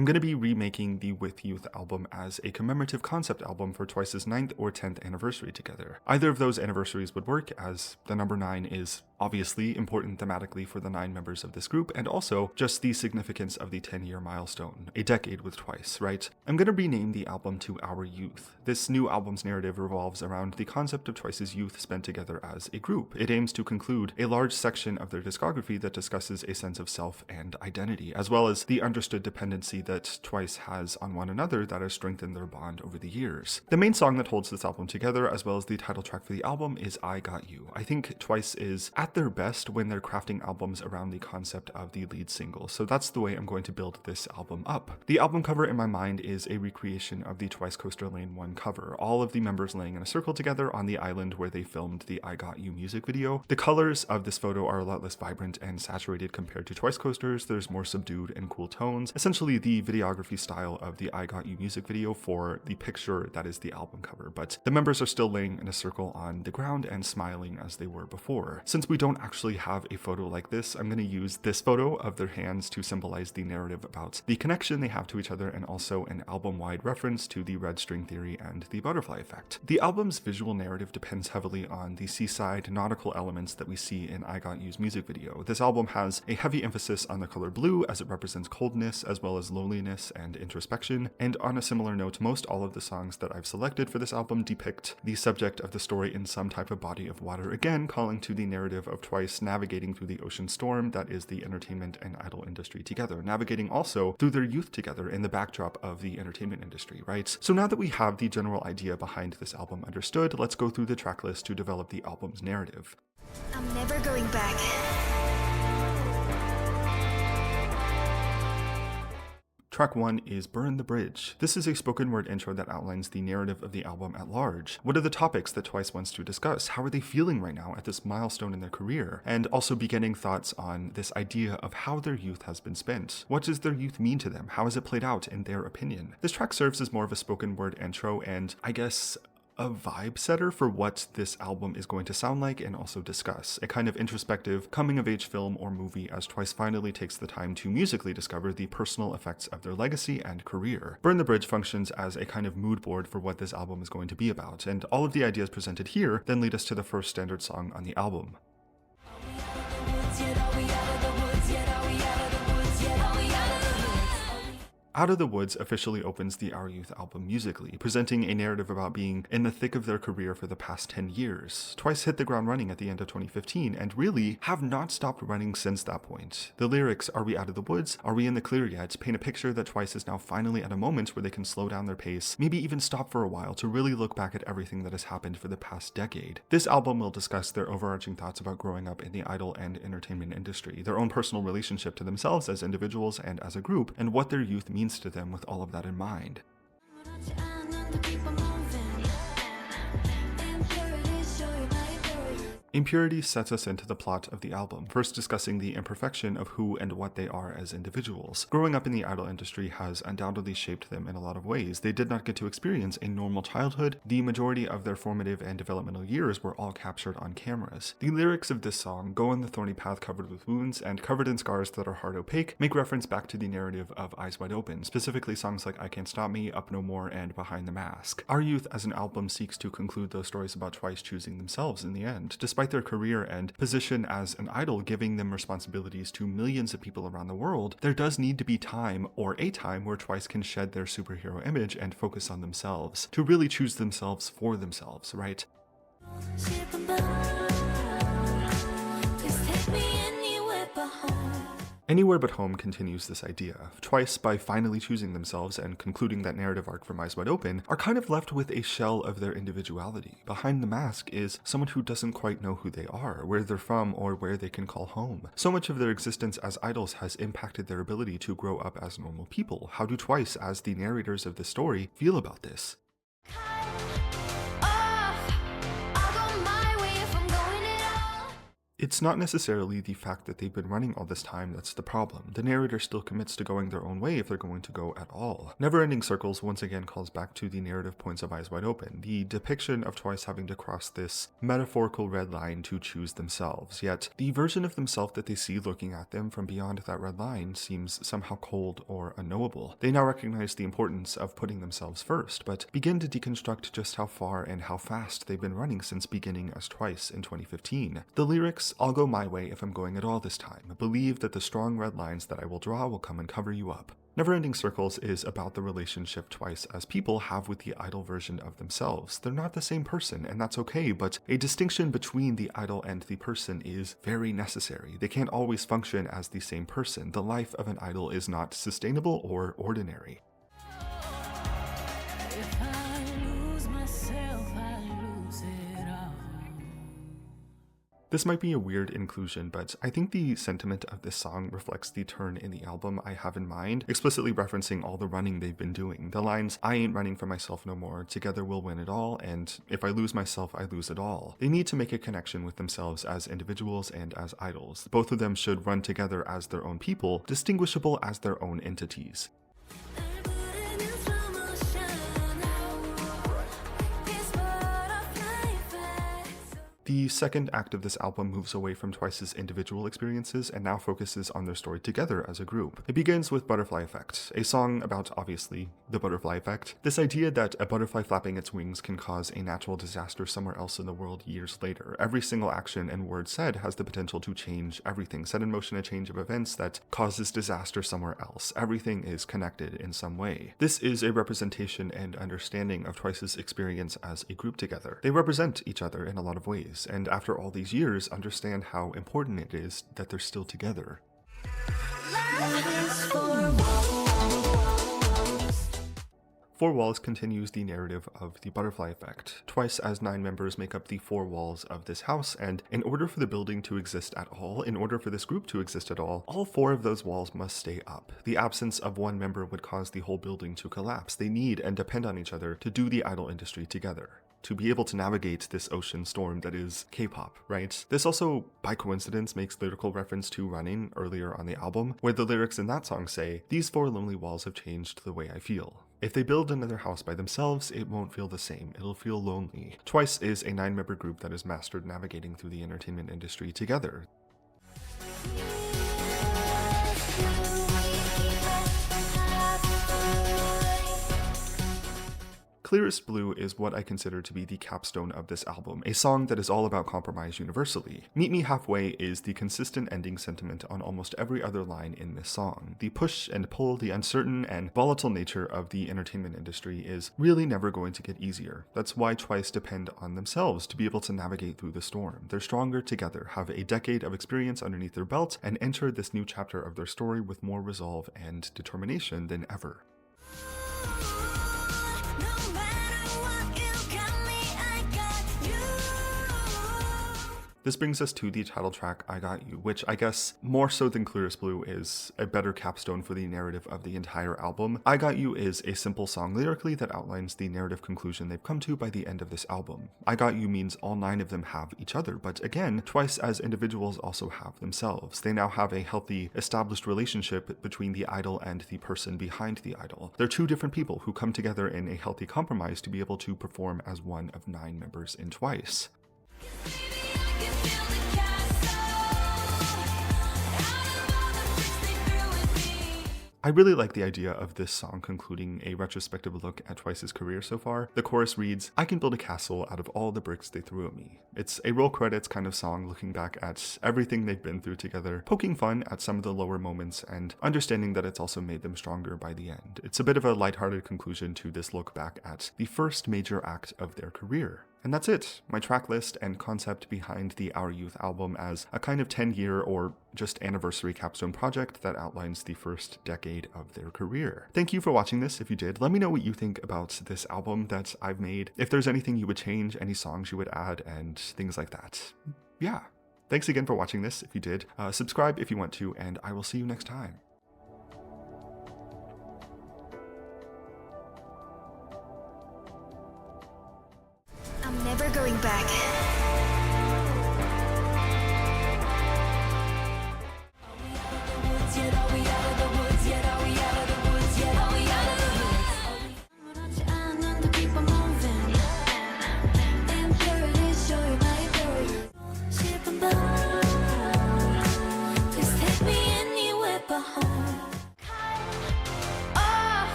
I'm going to be remaking the With You-th album as a commemorative concept album for Twice's 9th or 10th anniversary together. Either of those anniversaries would work, as the number 9 is obviously important thematically for the 9 members of this group, and also just the significance of the 10-year milestone, a decade with Twice, right? I'm going to rename the album to Our Youth. This new album's narrative revolves around the concept of Twice's youth spent together as a group. It aims to conclude a large section of their discography that discusses a sense of self and identity, as well as the understood dependency that Twice has on one another that has strengthened their bond over the years. The main song that holds this album together, as well as the title track for the album, is I Got You. I think Twice is at their best when they're crafting albums around the concept of the lead single, so that's the way I'm going to build this album up. The album cover in my mind is a recreation of the Twice Coaster Lane 1 cover, all of the members laying in a circle together on the island where they filmed the I Got You music video. The colors of this photo are a lot less vibrant and saturated compared to Twice coasters. There's more subdued and cool tones, essentially the videography style of the I Got You music video for the picture that is the album cover, but the members are still laying in a circle on the ground and smiling as they were before. Since we don't actually have a photo like this, I'm going to use this photo of their hands to symbolize the narrative about the connection they have to each other, and also an album-wide reference to the red string theory and the butterfly effect. The album's visual narrative depends heavily on the seaside nautical elements that we see in I Got You's music video. This album has a heavy emphasis on the color blue as it represents coldness as well as loneliness and introspection, and on a similar note, most all of the songs that I've selected for this album depict the subject of the story in some type of body of water, again calling to the narrative of Twice navigating through the ocean storm that is the entertainment and idol industry together, navigating also through their youth together in the backdrop of the entertainment industry, right? So now that we have the general idea behind this album understood, let's go through the track list to develop the album's narrative. I'm never going back. Track 1 is Burn the Bridge. This is a spoken word intro that outlines the narrative of the album at large. What are the topics that Twice wants to discuss? How are they feeling right now at this milestone in their career? And also beginning thoughts on this idea of how their youth has been spent. What does their youth mean to them? How has it played out in their opinion? This track serves as more of a spoken word intro and, I guess, a vibe setter for what this album is going to sound like and also discuss. A kind of introspective coming-of-age film or movie as Twice finally takes the time to musically discover the personal effects of their legacy and career. Burn the Bridge functions as a kind of mood board for what this album is going to be about, and all of the ideas presented here then lead us to the first standard song on the album. Out of the Woods officially opens the Our Youth album musically, presenting a narrative about being in the thick of their career for the past 10 years. Twice hit the ground running at the end of 2015 and really have not stopped running since that point. The lyrics, "Are we out of the woods? Are we in the clear yet?" paint a picture that Twice is now finally at a moment where they can slow down their pace, maybe even stop for a while to really look back at everything that has happened for the past decade. This album will discuss their overarching thoughts about growing up in the idol and entertainment industry, their own personal relationship to themselves as individuals and as a group, and what their youth means to them with all of that in mind. Impurity sets us into the plot of the album, first discussing the imperfection of who and what they are as individuals. Growing up in the idol industry has undoubtedly shaped them in a lot of ways. They did not get to experience a normal childhood. The majority of their formative and developmental years were all captured on cameras. The lyrics of this song, "Go on the thorny path covered with wounds and covered in scars that are hard opaque," make reference back to the narrative of Eyes Wide Open, specifically songs like I Can't Stop Me, Up No More, and Behind the Mask. Our Youth as an album seeks to conclude those stories about Twice choosing themselves in the end, despite their career and position as an idol giving them responsibilities to millions of people around the world. There does need to be time, or a time, where Twice can shed their superhero image and focus on themselves, to really choose themselves for themselves, right? Anywhere But Home continues this idea. Twice, by finally choosing themselves and concluding that narrative arc from Eyes Wide Open, are kind of left with a shell of their individuality. Behind the mask is someone who doesn't quite know who they are, where they're from, or where they can call home. So much of their existence as idols has impacted their ability to grow up as normal people. How do Twice, as the narrators of this story, feel about this? It's not necessarily the fact that they've been running all this time that's the problem. The narrator still commits to going their own way if they're going to go at all. Never-Ending Circles once again calls back to the narrative points of Eyes Wide Open, the depiction of Twice having to cross this metaphorical red line to choose themselves, yet the version of themselves that they see looking at them from beyond that red line seems somehow cold or unknowable. They now recognize the importance of putting themselves first, but begin to deconstruct just how far and how fast they've been running since beginning as Twice in 2015. The lyrics, "I'll go my way if I'm going at all this time. Believe that the strong red lines that I will draw will come and cover you up." Never-Ending Circles is about the relationship Twice as people have with the idol version of themselves. They're not the same person, and that's okay, but a distinction between the idol and the person is very necessary. They can't always function as the same person. The life of an idol is not sustainable or ordinary. If I lose myself, I lose it all. This might be a weird inclusion, but I think the sentiment of this song reflects the turn in the album I have in mind, explicitly referencing all the running they've been doing. The lines, "I ain't running for myself no more, together we'll win it all," and "if I lose myself, I lose it all." They need to make a connection with themselves as individuals and as idols. Both of them should run together as their own people, distinguishable as their own entities. The second act of this album moves away from Twice's individual experiences and now focuses on their story together as a group. It begins with Butterfly Effect, a song about, obviously, the butterfly effect. This idea that a butterfly flapping its wings can cause a natural disaster somewhere else in the world years later. Every single action and word said has the potential to change everything, set in motion a change of events that causes disaster somewhere else. Everything is connected in some way. This is a representation and understanding of Twice's experience as a group together. They represent each other in a lot of ways, and after all these years, understand how important it is that they're still together. Four Walls continues the narrative of the butterfly effect. Twice as 9 members make up the 4 walls of this house, and in order for the building to exist at all, in order for this group to exist at all 4 of those walls must stay up. The absence of one member would cause the whole building to collapse. They need and depend on each other to do the idol industry together, to be able to navigate this ocean storm that is K-pop, right? This also, by coincidence, makes lyrical reference to Running earlier on the album, where the lyrics in that song say, "These 4 lonely walls have changed the way I feel. If they build another house by themselves, it won't feel the same. It'll feel lonely." Twice is a 9-member group that has mastered navigating through the entertainment industry together. Clearest Blue is what I consider to be the capstone of this album, a song that is all about compromise universally. Meet Me Halfway is the consistent ending sentiment on almost every other line in this song. The push and pull, the uncertain and volatile nature of the entertainment industry is really never going to get easier. That's why Twice depend on themselves to be able to navigate through the storm. They're stronger together, have a decade of experience underneath their belt, and enter this new chapter of their story with more resolve and determination than ever. This brings us to the title track, I Got You, which I guess more so than Clearest Blue is a better capstone for the narrative of the entire album. I Got You is a simple song lyrically that outlines the narrative conclusion they've come to by the end of this album. I Got You means all 9 of them have each other, but again, Twice as individuals also have themselves. They now have a healthy, established relationship between the idol and the person behind the idol. They're 2 different people who come together in a healthy compromise to be able to perform as one of 9 members in Twice. I really like the idea of this song concluding a retrospective look at Twice's career so far. The chorus reads, "I can build a castle out of all the bricks they threw at me." It's a roll credits kind of song looking back at everything they've been through together, poking fun at some of the lower moments and understanding that it's also made them stronger by the end. It's a bit of a lighthearted conclusion to this look back at the first major act of their career. And that's it, my track list and concept behind the Our Youth album as a kind of 10-year or just anniversary capstone project that outlines the first decade of their career. Thank you for watching this. If you did, let me know what you think about this album that I've made, if there's anything you would change, any songs you would add, and things like that. Yeah. Thanks again for watching this if you did. Subscribe if you want to, and I will see you next time.